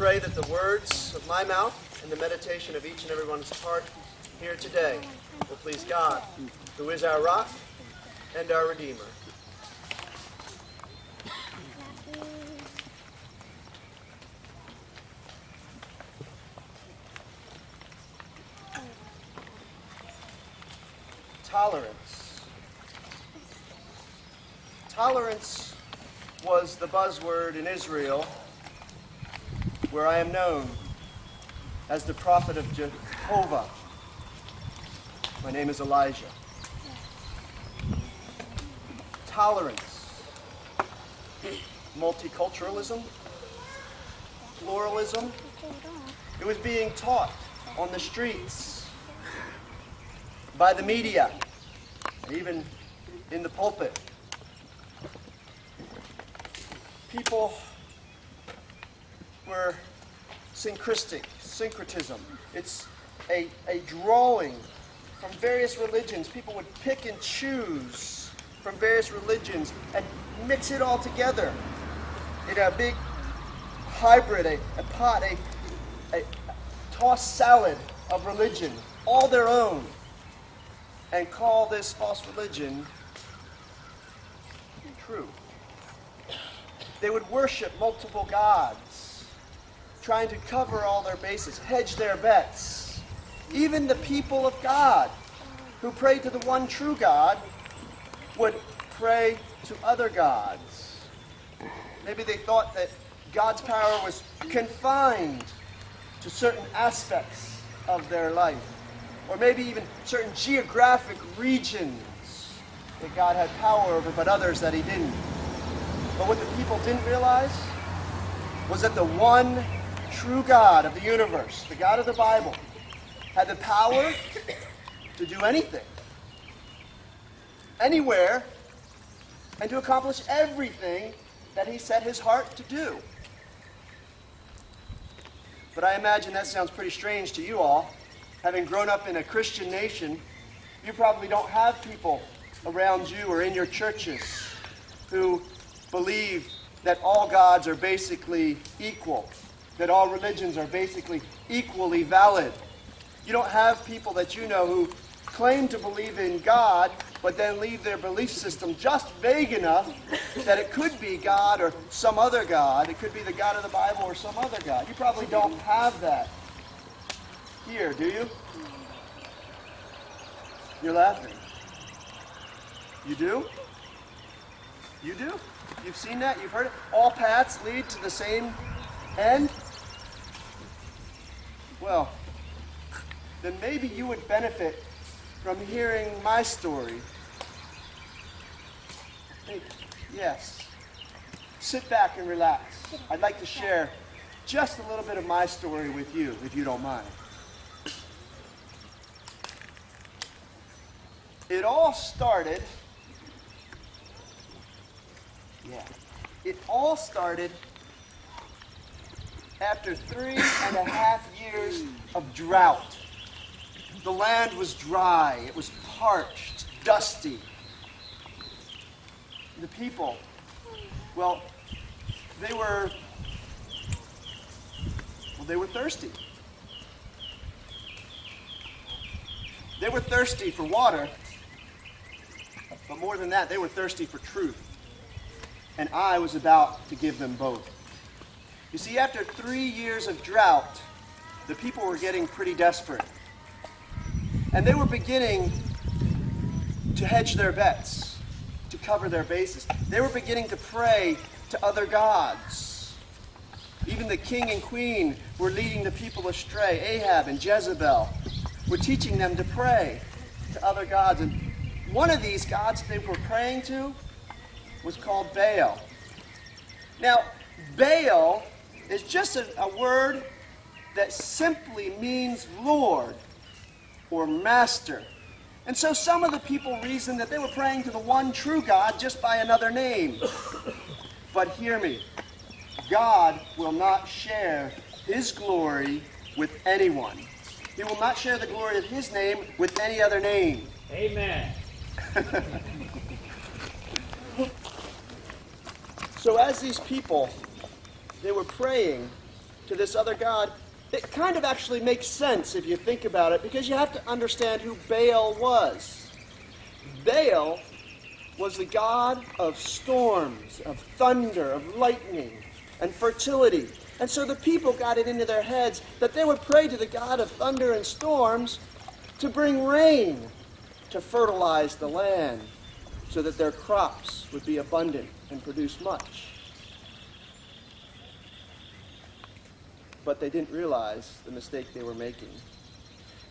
pray that the words of my mouth and the meditation of each and everyone's heart here today will please God, who is our rock and our Redeemer. Tolerance. Tolerance was the buzzword in Israel, where I am known as the prophet of Jehovah. My name is Elijah. Tolerance, multiculturalism, pluralism. It was being taught on the streets, by the media, and even in the pulpit. People were syncretism. It's a drawing from various religions. People would pick and choose from various religions and mix it all together in a big hybrid, a pot, a tossed salad of religion, all their own, and call this false religion true. They would worship multiple gods, trying to cover all their bases, hedge their bets. Even the people of God, who prayed to the one true God, would pray to other gods. Maybe they thought that God's power was confined to certain aspects of their life, or maybe even certain geographic regions that God had power over, but others that he didn't. But what the people didn't realize was that the one true God of the universe, the God of the Bible, had the power to do anything, anywhere, and to accomplish everything that he set his heart to do. But I imagine that sounds pretty strange to you all. Having grown up in a Christian nation, you probably don't have people around you or in your churches who believe that all gods are basically equal, that all religions are basically equally valid. You don't have people that you know who claim to believe in God, but then leave their belief system just vague enough that it could be God or some other God. It could be the God of the Bible or some other God. You probably don't have that here, do you? You're laughing. You do? You do? You've seen that? You've heard it? All paths lead to the same end? Well, then maybe you would benefit from hearing my story. Hey, yes. Sit back and relax. I'd like to share just a little bit of my story with you, if you don't mind. It all started after 3.5 years of drought. The land was dry, it was parched, dusty. The people, well, they were thirsty. They were thirsty for water, but more than that, they were thirsty for truth. And I was about to give them both. You see, after 3 years of drought, the people were getting pretty desperate. And they were beginning to hedge their bets, to cover their bases. They were beginning to pray to other gods. Even the king and queen were leading the people astray. Ahab and Jezebel were teaching them to pray to other gods. And one of these gods they were praying to was called Baal. Now, Baal is just a word that simply means Lord or master. And so some of the people reasoned that they were praying to the one true God just by another name. But hear me, God will not share his glory with anyone. He will not share the glory of his name with any other name. Amen. So as these people, they were praying to this other god, it kind of actually makes sense if you think about it, because you have to understand who Baal was. Baal was the god of storms, of thunder, of lightning, and fertility. And so the people got it into their heads that they would pray to the god of thunder and storms to bring rain, to fertilize the land, so that their crops would be abundant and produce much. But they didn't realize the mistake they were making.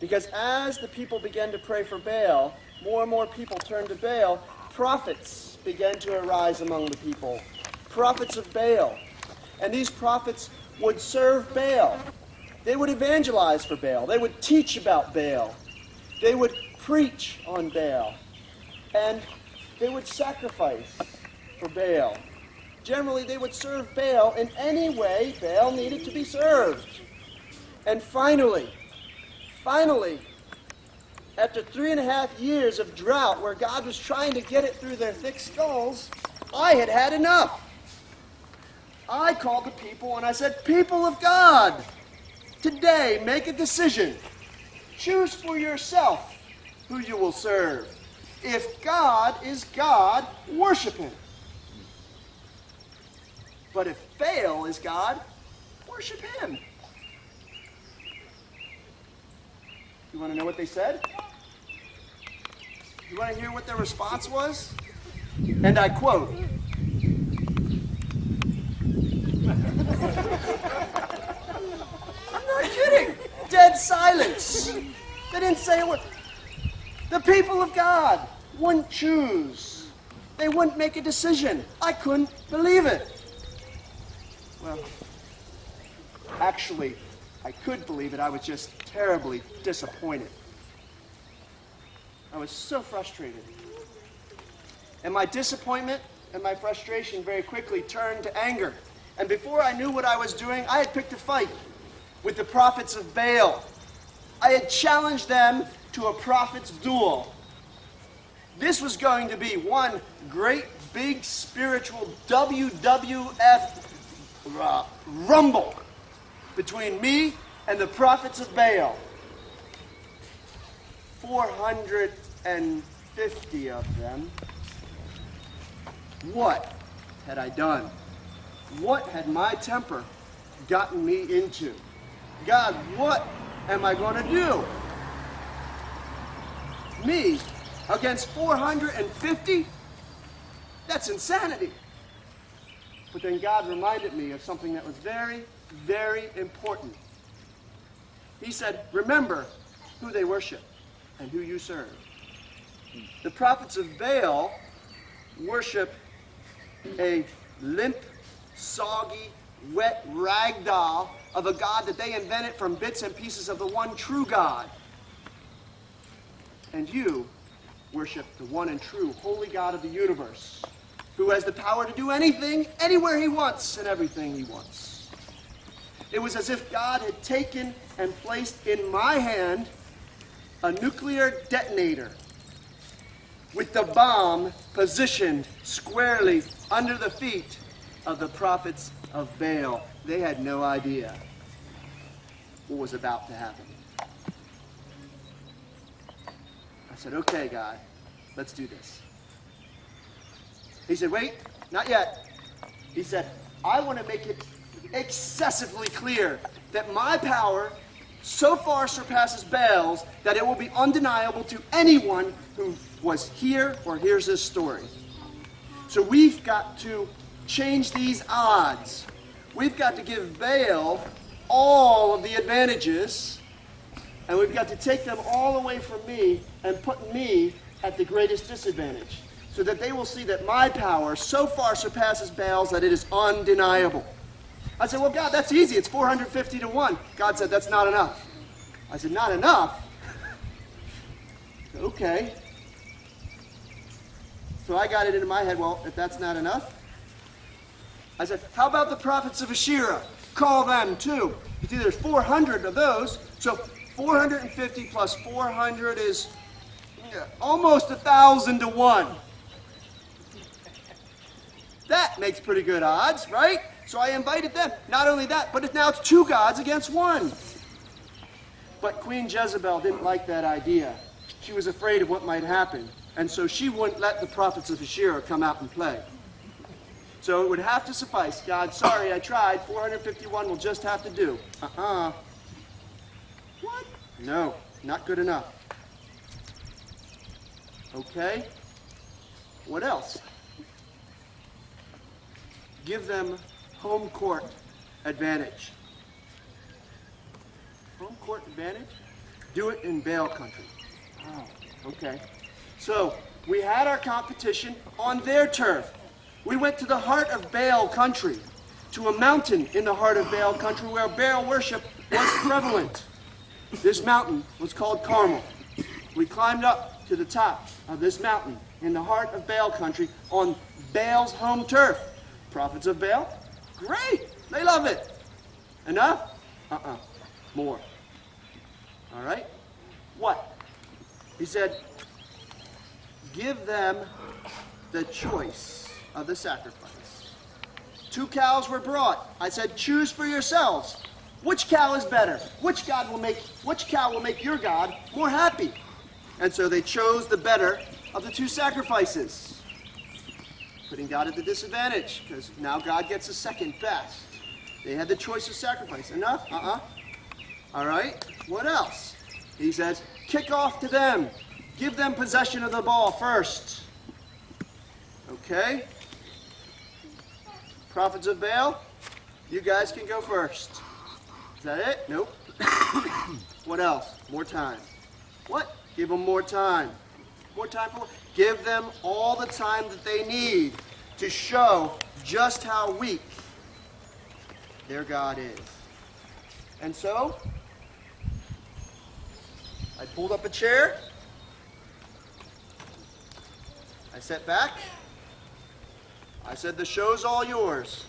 Because as the people began to pray for Baal, more and more people turned to Baal. Prophets began to arise among the people. Prophets of Baal. And these prophets would serve Baal. They would evangelize for Baal. They would teach about Baal. They would preach on Baal. And they would sacrifice for Baal. Generally, they would serve Baal in any way Baal needed to be served. And finally, after 3.5 years of drought where God was trying to get it through their thick skulls, I had had enough. I called the people and I said, "People of God, today make a decision. Choose for yourself who you will serve. If God is God, worship him. But if Baal is God, worship him." You want to know what they said? You want to hear what their response was? And I quote, I'm not kidding. Dead silence. They didn't say a word. The people of God wouldn't choose. They wouldn't make a decision. I couldn't believe it. Well, actually, I could believe it. I was just terribly disappointed. I was so frustrated. And my disappointment and my frustration very quickly turned to anger. And before I knew what I was doing, I had picked a fight with the prophets of Baal. I had challenged them to a prophet's duel. This was going to be one great big spiritual WWF rumble between me and the prophets of Baal. 450 of them. What had I done? What had my temper gotten me into? God, what am I going to do? Me against 450? That's insanity. But then God reminded me of something that was very, very important. He said, remember who they worship and who you serve. The prophets of Baal worship a limp, soggy, wet rag doll of a god that they invented from bits and pieces of the one true God. And you worship the one and true holy God of the universe, who has the power to do anything, anywhere he wants, and everything he wants. It was as if God had taken and placed in my hand a nuclear detonator with the bomb positioned squarely under the feet of the prophets of Baal. They had no idea what was about to happen. I said, okay, God, let's do this. He said, wait, not yet. He said, I want to make it excessively clear that my power so far surpasses Baal's that it will be undeniable to anyone who was here or hears this story. So we've got to change these odds. We've got to give Baal all of the advantages, and we've got to take them all away from me and put me at the greatest disadvantage, so that they will see that my power so far surpasses Baal's that it is undeniable. I said, well, God, that's easy. It's 450 to 1. God said, that's not enough. I said, not enough? Okay. So I got it into my head, well, if that's not enough, I said, how about the prophets of Asherah? Call them too. You see, there's 400 of those, so 450 plus 400 is almost 1,000 to 1. That makes pretty good odds, right? So I invited them. Not only that, but now it's 2 gods against 1. But Queen Jezebel didn't like that idea. She was afraid of what might happen. And so she wouldn't let the prophets of Asherah come out and play. So it would have to suffice. God, sorry, I tried. 451 will just have to do. What? No, not good enough. Okay. What else? Give them home court advantage. Home court advantage? Do it in Baal country. Oh, okay. So we had our competition on their turf. We went to the heart of Baal country, to a mountain in the heart of Baal country where Baal worship was prevalent. This mountain was called Carmel. We climbed up to the top of this mountain in the heart of Baal country on Baal's home turf. Prophets of Baal? Great! They love it. Enough? More. All right? What? He said, give them the choice of the sacrifice. 2 cows were brought. I said, choose for yourselves. Which cow is better? Which cow will make your God more happy? And so they chose the better of the 2 sacrifices, putting God at the disadvantage, because now God gets the second best. They had the choice of sacrifice. Enough? All right. What else? He says, kick off to them. Give them possession of the ball first. Okay? Prophets of Baal, you guys can go first. Is that it? Nope. What else? More time. What? Give them more time. More time for what? Give them all the time that they need to show just how weak their God is. And so, I pulled up a chair. I sat back. I said, the show's all yours.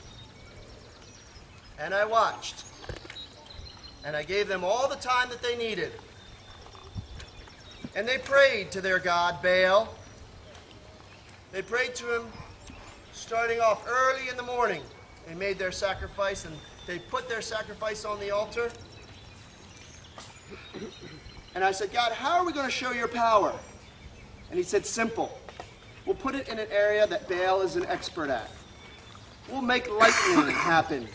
And I watched. And I gave them all the time that they needed. And they prayed to their god, Baal. They prayed to him starting off early in the morning. They made their sacrifice, and they put their sacrifice on the altar. And I said, God, how are we going to show your power? And he said, simple. We'll put it in an area that Baal is an expert at. We'll make lightning happen.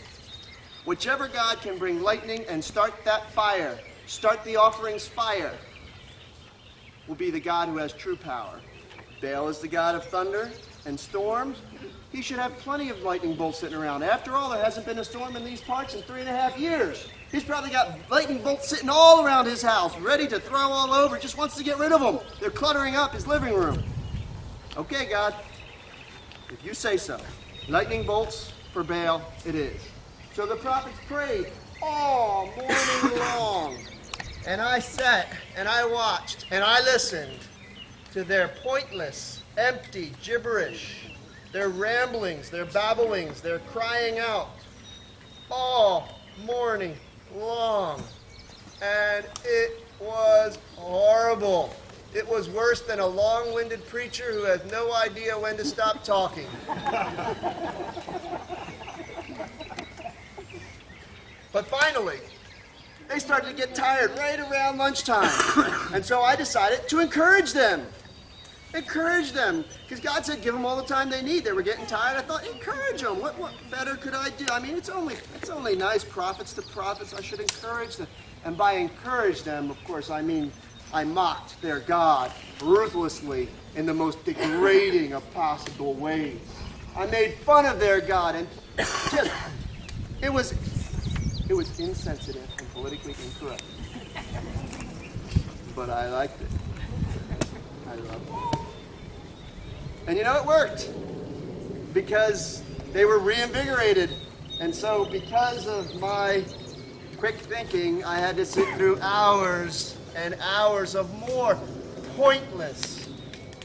Whichever God can bring lightning and start that fire, start the offering's fire, will be the God who has true power. Baal is the god of thunder and storms. He should have plenty of lightning bolts sitting around. After all, there hasn't been a storm in these parts in 3.5 years. He's probably got lightning bolts sitting all around his house, ready to throw all over, just wants to get rid of them. They're cluttering up his living room. Okay, God, if you say so. Lightning bolts for Baal it is. So the prophets prayed all morning long. And I sat and I watched and I listened to their pointless, empty gibberish, their ramblings, their babblings, their crying out all morning long. And it was horrible. It was worse than a long-winded preacher who has no idea when to stop talking. But finally, they started to get tired right around lunchtime. And so I decided to encourage them. Encourage them. Because God said give them all the time they need. They were getting tired. I thought, encourage them. What better could I do? I mean, it's only nice prophets to prophets. I should encourage them. And by encourage them, of course, I mean I mocked their God ruthlessly in the most degrading of possible ways. I made fun of their God, and just, it was insensitive and politically incorrect. But I liked it. I loved it. And you know, it worked. Because they were reinvigorated. And so because of my quick thinking, I had to sit through hours and hours of more pointless,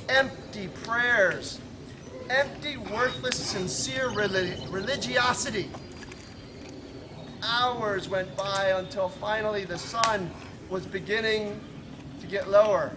empty prayers, empty, worthless, sincere religiosity. Hours went by until finally the sun was beginning to get lower.